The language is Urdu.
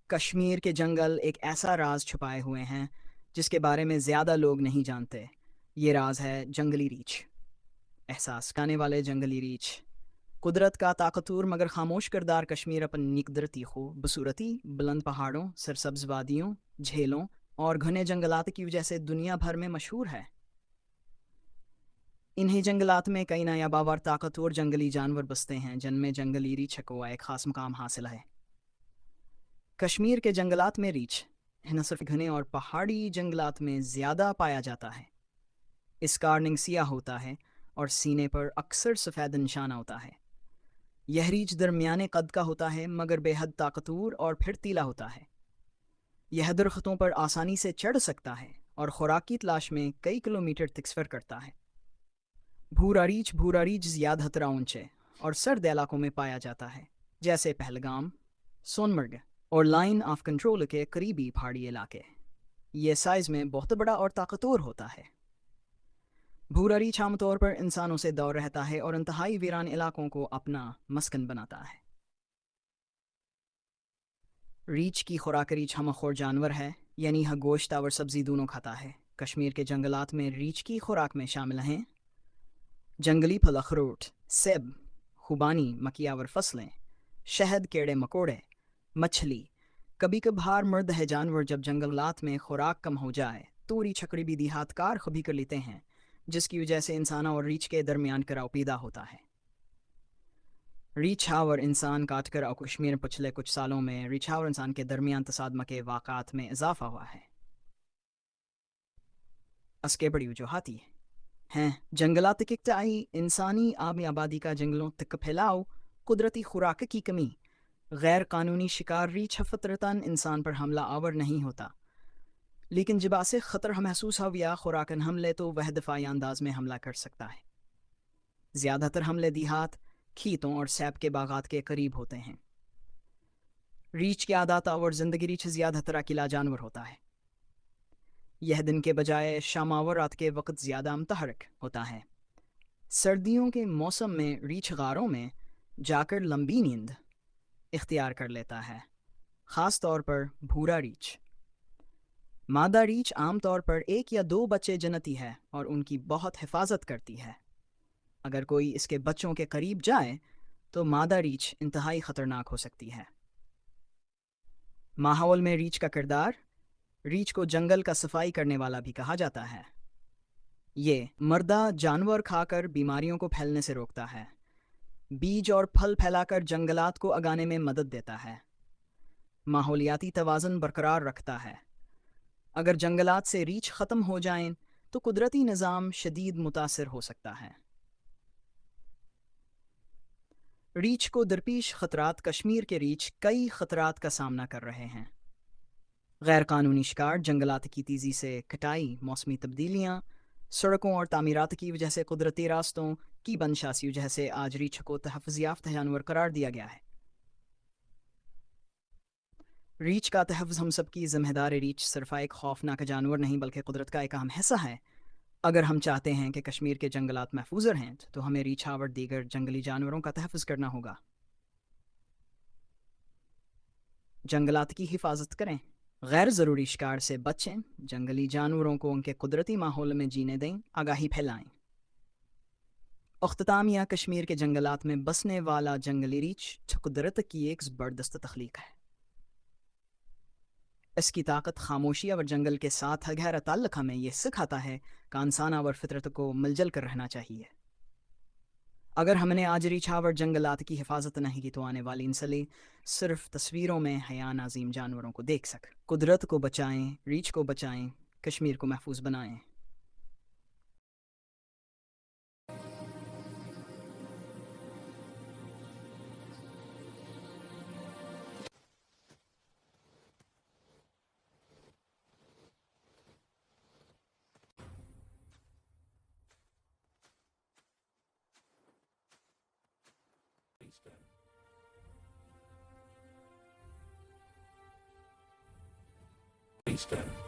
کشمیر کے جنگل ایک ایسا راز چھپائے ہوئے ہیں جس کے بارے میں زیادہ لوگ نہیں جانتے۔ یہ راز ہے جنگلی ریچھ۔ احساس کرنے والے جنگلی ریچھ قدرت کا طاقتور مگر خاموش کردار کشمیر اپنی قدرتی خوبصورتی، بلند پہاڑوں، سرسبز وادیوں، جھیلوں اور گھنے جنگلات کی وجہ سے دنیا بھر میں مشہور ہے۔ انہی جنگلات میں کئی نایاب اور طاقتور جنگلی جانور بستے ہیں جن میں جنگلی ریچھ کو ایک خاص مقام حاصل ہے۔ کشمیر کے جنگلات میں ریچھ نہ صرف گھنے اور پہاڑی جنگلات میں زیادہ پایا جاتا ہے۔ اس کا رنگ سیاہ ہوتا ہے اور سینے پر اکثر سفید نشانہ ہوتا ہے۔ یہ ریچھ درمیانے قد کا ہوتا ہے مگر بے حد طاقتور اور پھر تیلا ہوتا ہے۔ یہ درختوں پر آسانی سے چڑھ سکتا ہے اور خوراک کی تلاش میں کئی کلومیٹر تک سفر کرتا ہے۔ بھورا ریچھ زیادہ تر اونچے اور سرد علاقوں میں پایا جاتا ہے جیسے پہلگام، سونمرگ اور لائن آف کنٹرول کے قریبی پہاڑی علاقے۔ یہ سائز میں بہت بڑا اور طاقتور ہوتا ہے۔ بھورا ریچھ عام طور پر انسانوں سے دور رہتا ہے اور انتہائی ویران علاقوں کو اپنا مسکن بناتا ہے۔ ریچھ کی خوراک ریچھ ہمخور جانور ہے، یعنی گوشت اور سبزی دونوں کھاتا ہے۔ کشمیر کے جنگلات میں ریچھ کی خوراک میں شامل ہیں جنگلی پھل اخروٹ، سیب، خوبانی، مکئی اور فصلیں، شہد، کیڑے مکوڑے، مچھلی۔ کبھی کبھار مرد ہے جانور جب جنگلات میں خوراک کم ہو جائے تو ریچھ قریبی دیہات کار خبی کر لیتے ہیں، جس کی وجہ سے انسان اور ریچھ کے درمیان کراؤ پیدا ہوتا ہے۔ ریچھ اور انسان کاٹ کر کشمیر پچھلے کچھ سالوں میں ریچھ اور انسان کے درمیان تصادم کے واقعات میں اضافہ ہوا ہے۔ اس کے بڑی وجوہاتی ہیں جنگلات کی کٹائی، انسانی آبادی کا جنگلوں تک پھیلاؤ، قدرتی خوراک کی کمی، غیر قانونی شکار۔ ریچھ فطرتاً انسان پر حملہ آور نہیں ہوتا، لیکن جب اسے خطر محسوس ہو یا خوراکن حملے تو وہ دفاعی انداز میں حملہ کر سکتا ہے۔ زیادہ تر حملے دیہات، کھیتوں اور سیب کے باغات کے قریب ہوتے ہیں۔ ریچھ کی عادات اور زندگی ریچھ زیادہ تر اکیلا جانور ہوتا ہے۔ یہ دن کے بجائے شام اور رات کے وقت زیادہ متحرک ہوتا ہے۔ سردیوں کے موسم میں ریچھ غاروں میں جا کر لمبی نیند اختیار کر لیتا ہے، خاص طور پر بھورا ریچھ۔ مادہ ریچھ عام طور پر 1 یا 2 بچے جنتی ہے اور ان کی بہت حفاظت کرتی ہے۔ اگر کوئی اس کے بچوں کے قریب جائے تو مادہ ریچھ انتہائی خطرناک ہو سکتی ہے۔ ماحول میں ریچھ کا کردار۔ ریچھ کو جنگل کا صفائی کرنے والا بھی کہا جاتا ہے۔ یہ مردہ جانور کھا کر بیماریوں کو پھیلنے سے روکتا ہے، بیج اور پھل پھیلا کر جنگلات کو اگانے میں مدد دیتا ہے، ماحولیاتی توازن برقرار رکھتا ہے۔ اگر جنگلات سے ریچھ ختم ہو جائیں تو قدرتی نظام شدید متاثر ہو سکتا ہے۔ ریچھ کو درپیش خطرات۔ کشمیر کے ریچھ کئی خطرات کا سامنا کر رہے ہیں۔ غیر قانونی شکار، جنگلات کی تیزی سے کٹائی، موسمی تبدیلیاں، سڑکوں اور تعمیرات کی وجہ سے قدرتی راستوں کی بنشاسی وجہ سے آج ریچھ کو تحفظ یافتہ جانور قرار دیا گیا ہے۔ ریچھ کا تحفظ ہم سب کی ذمہ داری۔ ریچھ صرف ایک خوفناک جانور نہیں بلکہ قدرت کا ایک اہم حصہ ہے۔ اگر ہم چاہتے ہیں کہ کشمیر کے جنگلات محفوظ رہیں تو ہمیں ریچھ اور دیگر جنگلی جانوروں کا تحفظ کرنا ہوگا۔ جنگلات کی حفاظت کریں، غیر ضروری شکار سے بچیں، جنگلی جانوروں کو ان کے قدرتی ماحول میں جینے دیں، آگاہی پھیلائیں۔ اختتامیہ، کشمیر کے جنگلات میں بسنے والا جنگلی ریچھ قدرت کی ایک زبردست تخلیق ہے۔ اس کی طاقت، خاموشی اور جنگل کے ساتھ گہرا تعلق ہمیں یہ سکھاتا ہے کہ انسان اور فطرت کو مل جل کر رہنا چاہیے۔ اگر ہم نے آج ریچھ اور جنگلات کی حفاظت نہیں کی تو آنے والی نسلیں صرف تصویروں میں حیران عظیم جانوروں کو دیکھ سک۔ قدرت کو بچائیں، ریچھ کو بچائیں، کشمیر کو محفوظ بنائیں۔ Eastern.